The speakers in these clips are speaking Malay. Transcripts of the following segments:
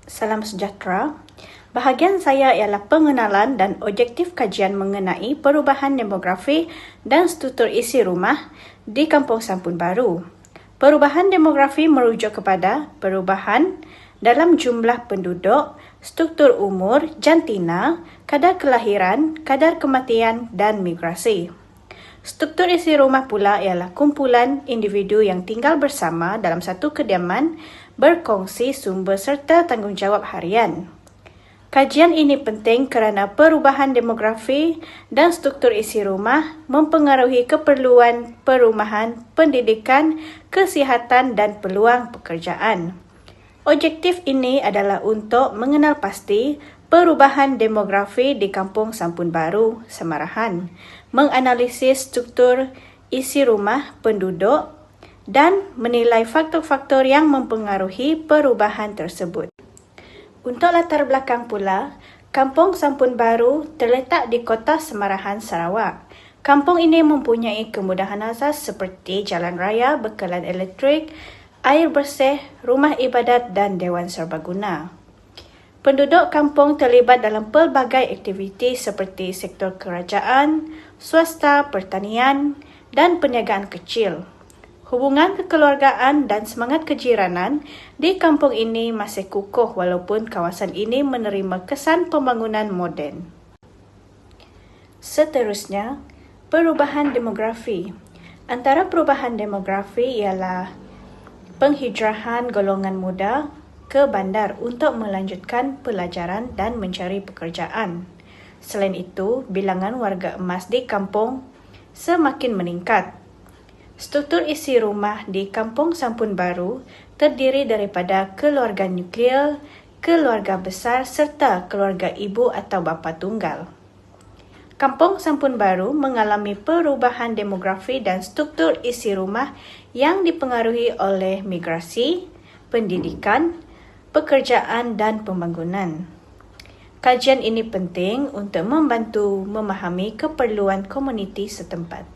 Salam sejahtera. Bahagian saya ialah pengenalan dan objektif kajian mengenai perubahan demografi dan struktur isi rumah di Kampung Sampun Baru. Perubahan demografi merujuk kepada perubahan dalam jumlah penduduk, struktur umur, jantina, kadar kelahiran, kadar kematian dan migrasi. Struktur isi rumah pula ialah kumpulan individu yang tinggal bersama dalam satu kediaman, berkongsi sumber serta tanggungjawab harian. Kajian ini penting kerana perubahan demografi dan struktur isi rumah mempengaruhi keperluan perumahan, pendidikan, kesihatan dan peluang pekerjaan. Objektif ini adalah untuk mengenal pasti perubahan demografi di Kampung Sampun Baru, Semarahan, menganalisis struktur isi rumah penduduk dan menilai faktor-faktor yang mempengaruhi perubahan tersebut. Untuk latar belakang pula, Kampung Sampun Baru terletak di Kota Semarahan, Sarawak. Kampung ini mempunyai kemudahan asas seperti jalan raya, bekalan elektrik, air bersih, rumah ibadat dan dewan serbaguna. Penduduk kampung terlibat dalam pelbagai aktiviti seperti sektor kerajaan, swasta, pertanian dan perniagaan kecil. Hubungan kekeluargaan dan semangat kejiranan di kampung ini masih kukuh walaupun kawasan ini menerima kesan pembangunan moden. Seterusnya, perubahan demografi. Antara perubahan demografi ialah penghijrahan golongan muda ke bandar untuk melanjutkan pelajaran dan mencari pekerjaan. Selain itu, bilangan warga emas di kampung semakin meningkat. Struktur isi rumah di Kampung Sampun Baru terdiri daripada keluarga nuklear, keluarga besar serta keluarga ibu atau bapa tunggal. Kampung Sampun Baru mengalami perubahan demografi dan struktur isi rumah yang dipengaruhi oleh migrasi, pendidikan, pekerjaan dan pembangunan. Kajian ini penting untuk membantu memahami keperluan komuniti setempat.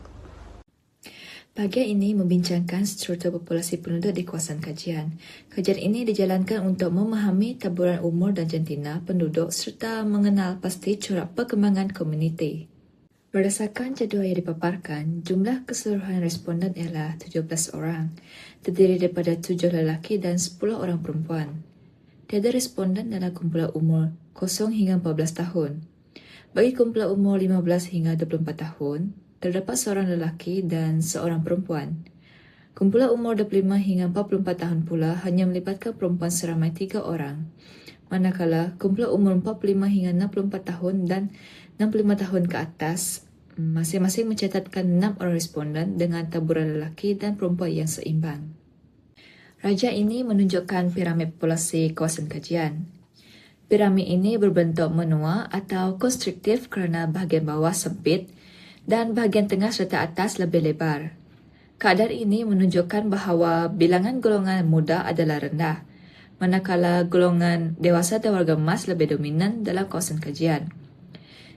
Bahagian ini membincangkan struktur populasi penduduk di kawasan kajian. Kajian ini dijalankan untuk memahami taburan umur dan jantina penduduk serta mengenal pasti corak perkembangan komuniti. Berdasarkan jadual yang dipaparkan, jumlah keseluruhan responden ialah 17 orang, terdiri daripada 7 lelaki dan 10 orang perempuan. Tiada responden dalam kumpulan umur 0 hingga 14 tahun. Bagi kumpulan umur 15 hingga 24 tahun, terdapat seorang lelaki dan seorang perempuan. Kumpulan umur 25 hingga 44 tahun pula hanya melibatkan perempuan seramai 3 orang. Manakala kumpulan umur 45 hingga 64 tahun dan 65 tahun ke atas masing-masing mencatatkan 6 orang responden dengan taburan lelaki dan perempuan yang seimbang. Raja ini menunjukkan piramid populasi kawasan kajian. Piramid ini berbentuk menua atau konstruktif kerana bahagian bawah sempit dan bahagian tengah serta atas lebih lebar. Kadar ini menunjukkan bahawa bilangan golongan muda adalah rendah, manakala golongan dewasa dan warga emas lebih dominan dalam kawasan kajian.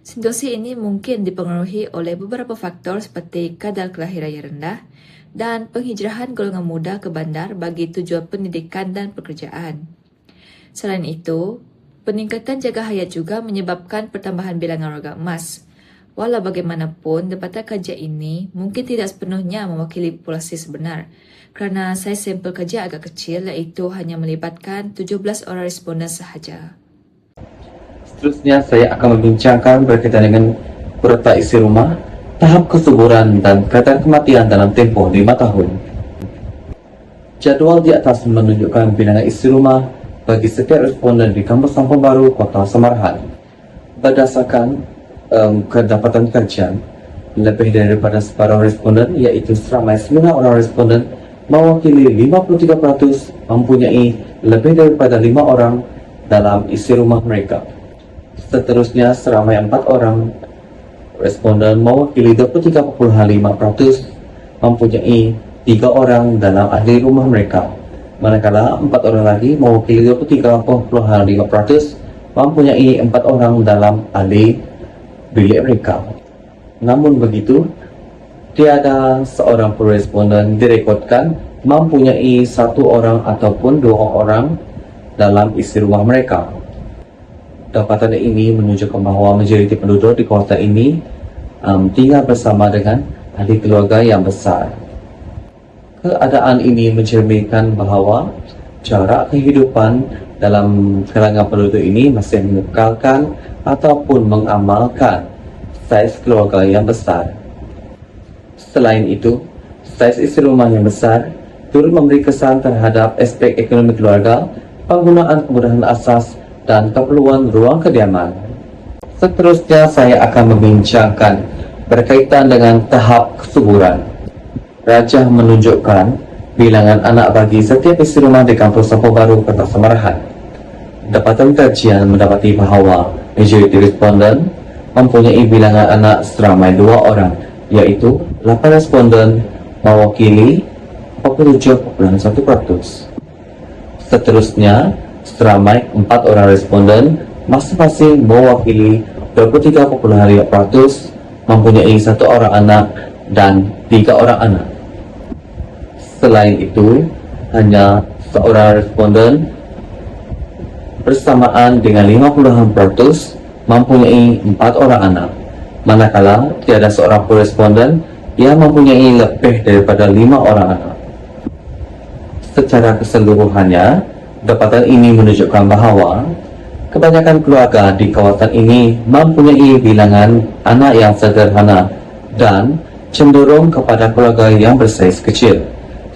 Situasi ini mungkin dipengaruhi oleh beberapa faktor seperti kadar kelahiran yang rendah dan penghijrahan golongan muda ke bandar bagi tujuan pendidikan dan pekerjaan. Selain itu, peningkatan jaga hayat juga menyebabkan pertambahan bilangan warga emas. Walau bagaimanapun, dapatan kajian ini mungkin tidak sepenuhnya mewakili populasi sebenar kerana saiz sampel kajian agak kecil iaitu hanya melibatkan 17 orang responden sahaja. Seterusnya, saya akan membincangkan berkaitan dengan peretak isi rumah, tahap kesuburan dan kadar kematian dalam tempoh 5 tahun. Jadual di atas menunjukkan bilangan isi rumah bagi setiap responden di Kampung Sampun Baru, Kota Semarahan. Berdasarkan kedapatan kajian, lebih daripada separuh responden iaitu seramai 9 orang responden mewakili 53% mempunyai lebih daripada 5 orang dalam isi rumah mereka. Seterusnya, seramai 4 orang responden mewakili 23.5% mempunyai 3 orang dalam ahli rumah mereka, manakala 4 orang lagi mewakili 23.5% mempunyai 4 orang dalam ahli bilik mereka. Namun begitu, tiada seorang pun responden direkodkan mempunyai 1 orang ataupun 2 orang dalam isi rumah mereka. Dapatan ini menunjukkan bahawa majoriti penduduk di kawasan ini tinggal bersama dengan ahli keluarga yang besar. Keadaan ini mencerminkan bahawa jarak kehidupan dalam kalangan penduduk ini masih mengekalkan ataupun mengamalkan saiz keluarga yang besar. Selain itu, saiz isi rumah yang besar turut memberi kesan terhadap aspek ekonomi keluarga, penggunaan kemudahan asas dan keperluan ruang kediaman. Seterusnya saya akan membincangkan berkaitan dengan tahap kesuburan. Rajah menunjukkan bilangan anak bagi setiap isi rumah di kampung Sampung Baru, Kota Samarahan. Dapatan kajian mendapati bahawa majoriti responden mempunyai bilangan anak seramai 2 orang, iaitu 8 responden mewakili 47.1%. Seterusnya, seramai 4 orang responden masing-masing mewakili 23.5% mempunyai 1 orang anak dan 3 orang anak. Selain itu, hanya seorang responden bersamaan dengan 50% mempunyai 4 orang anak, manakala tiada seorang pun responden yang mempunyai lebih daripada 5 orang anak. Secara keseluruhannya, dapatan ini menunjukkan bahawa kebanyakan keluarga di kawasan ini mempunyai bilangan anak yang sederhana dan cenderung kepada keluarga yang bersaiz kecil.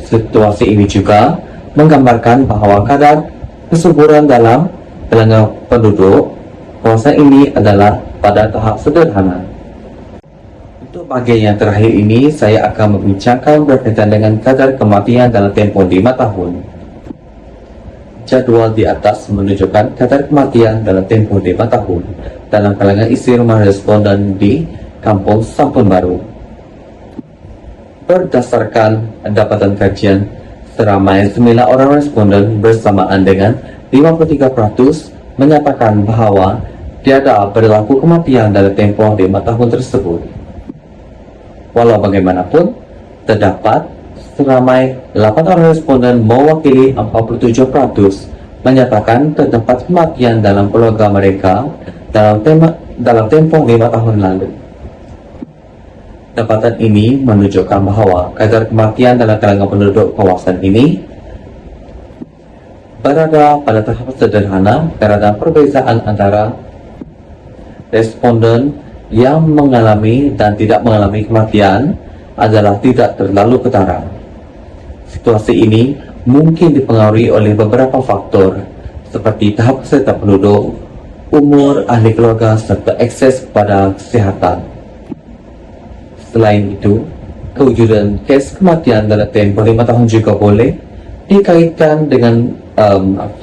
Situasi ini juga menggambarkan bahawa kadar kesuburan dalam kalangan penduduk kawasan ini adalah pada tahap sederhana. Untuk bahagian yang terakhir ini, saya akan membincangkan berkaitan dengan kadar kematian dalam tempoh 5 tahun. Jadual di atas menunjukkan kadar kematian dalam tempoh 5 tahun dalam kalangan isi rumah responden di Kampung Sampun Baru. Berdasarkan dapatan kajian, seramai 9 orang responden bersamaan dengan 53% menyatakan bahawa tiada berlaku kematian dalam tempoh 5 tahun tersebut. Walau bagaimanapun, terdapat seramai 8 orang responden mewakili 47% menyatakan terdapat kematian dalam keluarga mereka dalam tempoh 5 tahun lalu. Dapatan ini menunjukkan bahawa kadar kematian dalam kalangan penduduk kawasan ini berada pada tahap sederhana kerana perbezaan antara responden yang mengalami dan tidak mengalami kematian adalah tidak terlalu ketara. Situasi ini mungkin dipengaruhi oleh beberapa faktor seperti tahap kesihatan penduduk, umur ahli keluarga serta akses kepada kesihatan. Selain itu, kewujudan kes kematian dalam tempoh 5 tahun juga boleh dikaitkan dengan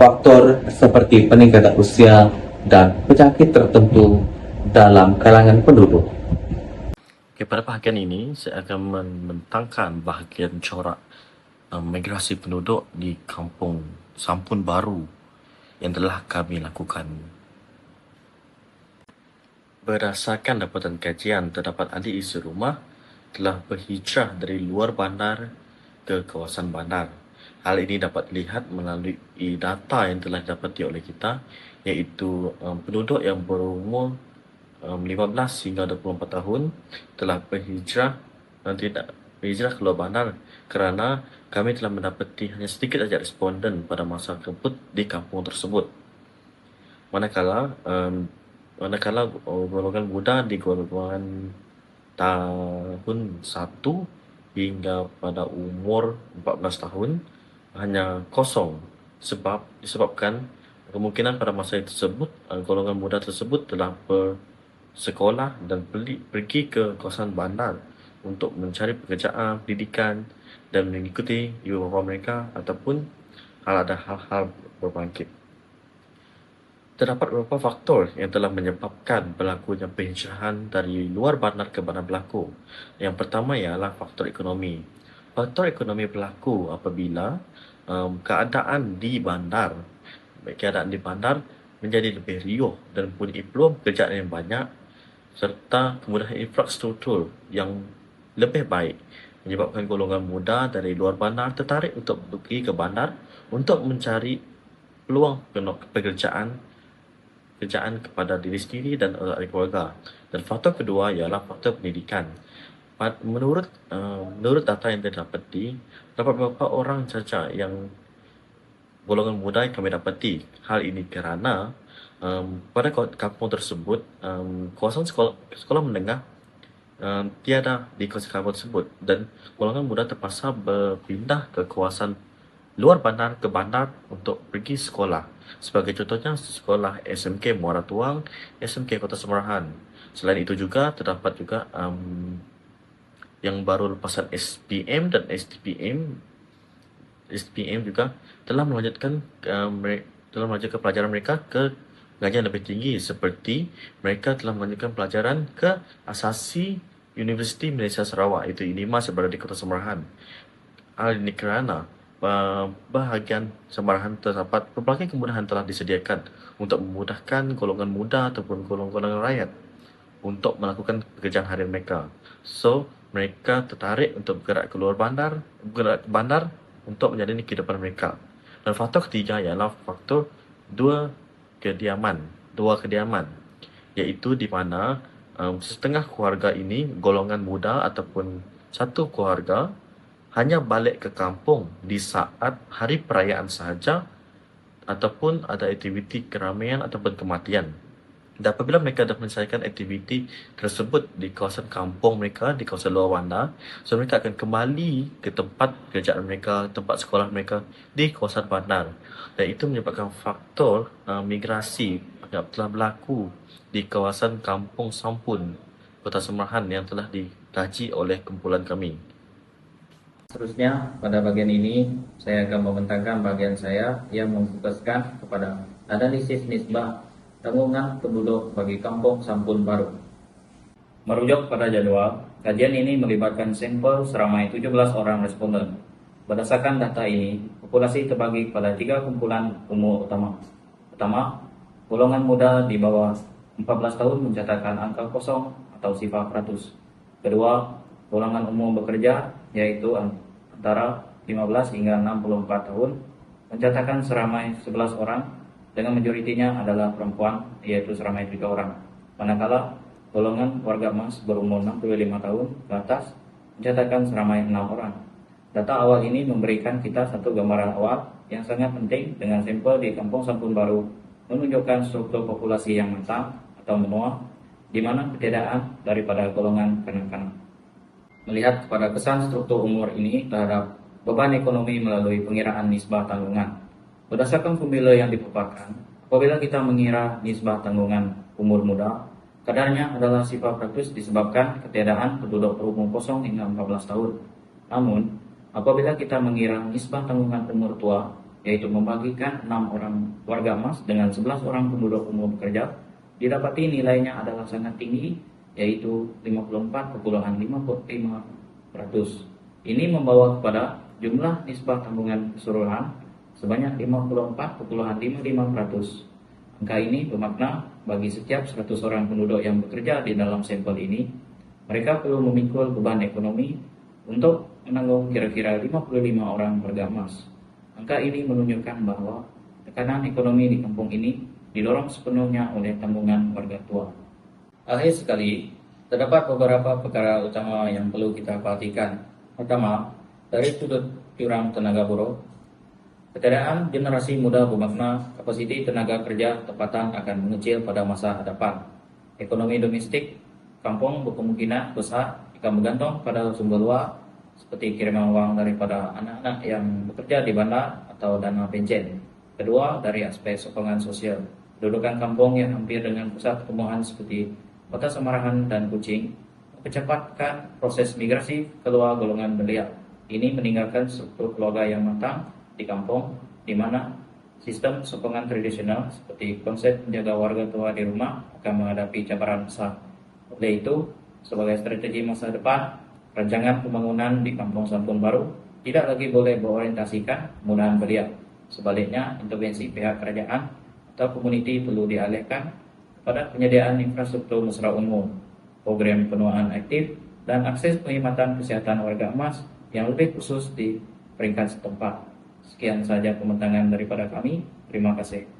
faktor seperti peningkatan usia dan penyakit tertentu dalam kalangan penduduk. Okay, pada bahagian ini, saya akan membentangkan bahagian corak migrasi penduduk di Kampung Sampun Baru yang telah kami lakukan. Berdasarkan dapatan kajian, terdapat ahli isi rumah telah berhijrah dari luar bandar ke kawasan bandar. Hal ini dapat dilihat melalui data yang telah didapati oleh kita, iaitu penduduk yang berumur 15 hingga 24 tahun telah berhijrah dan tidak berhijrah ke luar bandar kerana kami telah mendapati hanya sedikit saja responden pada masa tersebut di kampung tersebut. Manakala golongan muda di golongan tahun 1 hingga pada umur 14 tahun hanya kosong disebabkan kemungkinan pada masa tersebut golongan muda tersebut telah bersekolah dan pergi ke kawasan bandar untuk mencari pekerjaan, pendidikan dan mengikuti ibu bapa mereka ataupun ada hal-hal berbangkit. Terdapat beberapa faktor yang telah menyebabkan berlakunya penghijrahan dari luar bandar ke bandar berlaku. Yang pertama ialah faktor ekonomi. Faktor ekonomi berlaku apabila keadaan di bandar menjadi lebih riuh dan mempunyai peluang pekerjaan yang banyak serta kemudahan infrastruktur yang lebih baik, menyebabkan golongan muda dari luar bandar tertarik untuk pergi ke bandar untuk mencari peluang pekerjaan kepada diri sendiri dan ahli keluarga. Dan faktor kedua ialah faktor pendidikan. Menurut data yang didapati, dapat beberapa orang saja yang golongan muda yang kami dapati. Hal ini kerana pada kampung tersebut, kawasan sekolah menengah tiada di kawasan kampung tersebut, dan golongan muda terpaksa berpindah ke kawasan luar bandar ke bandar untuk pergi sekolah. Sebagai contohnya, sekolah SMK Muara Tuang, SMK Kota Semarahan. Selain itu juga terdapat juga yang baru lepasan SPM dan SPM juga telah melanjutkan pelajaran mereka ke gajian lebih tinggi, seperti mereka telah melanjutkan pelajaran ke Asasi Universiti Malaysia Sarawak, iaitu UNIMAS yang berada di Kota Semarahan. Hal ini kerana bahagian Semarahan terdapat pelbagai kemudahan telah disediakan untuk memudahkan golongan muda ataupun golongan rakyat untuk melakukan pekerjaan harian mereka. So, mereka tertarik untuk bergerak ke bandar untuk menjalani kehidupan mereka. Dan faktor ketiga ialah faktor dua kediaman, iaitu di mana setengah keluarga ini, golongan muda ataupun satu keluarga, hanya balik ke kampung di saat hari perayaan sahaja ataupun ada aktiviti keramaian ataupun kematian. Dan apabila mereka dah menyelesaikan aktiviti tersebut di kawasan kampung mereka, di kawasan luar bandar, so mereka akan kembali ke tempat kerjaan mereka, tempat sekolah mereka di kawasan bandar. Dan itu menyebabkan faktor migrasi yang telah berlaku di kawasan Kampung Sampun, Kota Semarahan yang telah dikaji oleh kumpulan kami. Seterusnya, pada bagian ini, saya akan membentangkan bagian saya yang memfokuskan kepada analisis nisbah tanggungan penduduk bagi Kampung Sampun Baru. Merujuk pada jadual, kajian ini melibatkan sampel seramai 17 orang responden. Berdasarkan data ini, populasi terbagi pada 3 kumpulan umur utama. Pertama, golongan muda di bawah 14 tahun mencatatkan angka kosong atau sifar peratus. Kedua, golongan umum bekerja, yaitu antara 15 hingga 64 tahun, mencatatkan seramai 11 orang, dengan majoritinya adalah perempuan, yaitu seramai 3 orang. Manakala golongan warga emas berumur 65 tahun ke atas mencatatkan seramai 6 orang. Data awal ini memberikan kita satu gambaran awal yang sangat penting dengan sampel di Kampung Sampun Baru menunjukkan struktur populasi yang matang atau menua, di mana ketiadaan daripada golongan kanak-kanak. Melihat kepada kesan struktur umur ini terhadap beban ekonomi melalui pengiraan nisbah tanggungan. Berdasarkan formula yang dipaparkan, apabila kita mengira nisbah tanggungan umur muda, kadarnya adalah sifar peratus disebabkan ketiadaan penduduk berumur 0 hingga 14 tahun. Namun, apabila kita mengira nisbah tanggungan umur tua, yaitu membagikan 6 orang warga emas dengan 11 orang penduduk umur bekerja, didapati nilainya adalah sangat tinggi, yaitu 54,55%. Ini membawa kepada jumlah nisbah tanggungan keseluruhan sebanyak 54,55%. Angka ini bermakna bagi setiap 100 orang penduduk yang bekerja di dalam sampel ini, mereka perlu memikul beban ekonomi untuk menanggung kira-kira 55 orang warga emas. Angka ini menunjukkan bahwa tekanan ekonomi di kampung ini didorong sepenuhnya oleh tanggungan warga tua. Akhir sekali, terdapat beberapa perkara utama yang perlu kita perhatikan. Pertama, dari sudut jurang tenaga buruh, ketiadaan generasi muda bermakna kapasiti tenaga kerja tempatan akan mengecil pada masa hadapan. Ekonomi domestik kampung berkemungkinan besar akan bergantung pada sumber luar seperti kiriman wang daripada anak-anak yang bekerja di bandar atau dana pencen. Kedua, dari aspek sokongan sosial. Kedudukan kampung yang hampir dengan pusat pertumbuhan seperti Kota Semarahan dan Kuching mempercepatkan proses migrasi keluar golongan belia. Ini meninggalkan struktur keluarga yang matang di kampung, di mana sistem sokongan tradisional seperti konsep menjaga warga tua di rumah akan menghadapi cabaran besar. Oleh itu, sebagai strategi masa depan, rancangan pembangunan di Kampung Sampun Baru tidak lagi boleh berorientasikan penggunaan belia. Sebaliknya, intervensi pihak kerajaan atau komuniti perlu dialihkan pada penyediaan infrastruktur mesra umum, program penuaan aktif, dan akses perkhidmatan kesihatan warga emas yang lebih khusus di peringkat setempat. Sekian saja pembentangan daripada kami. Terima kasih.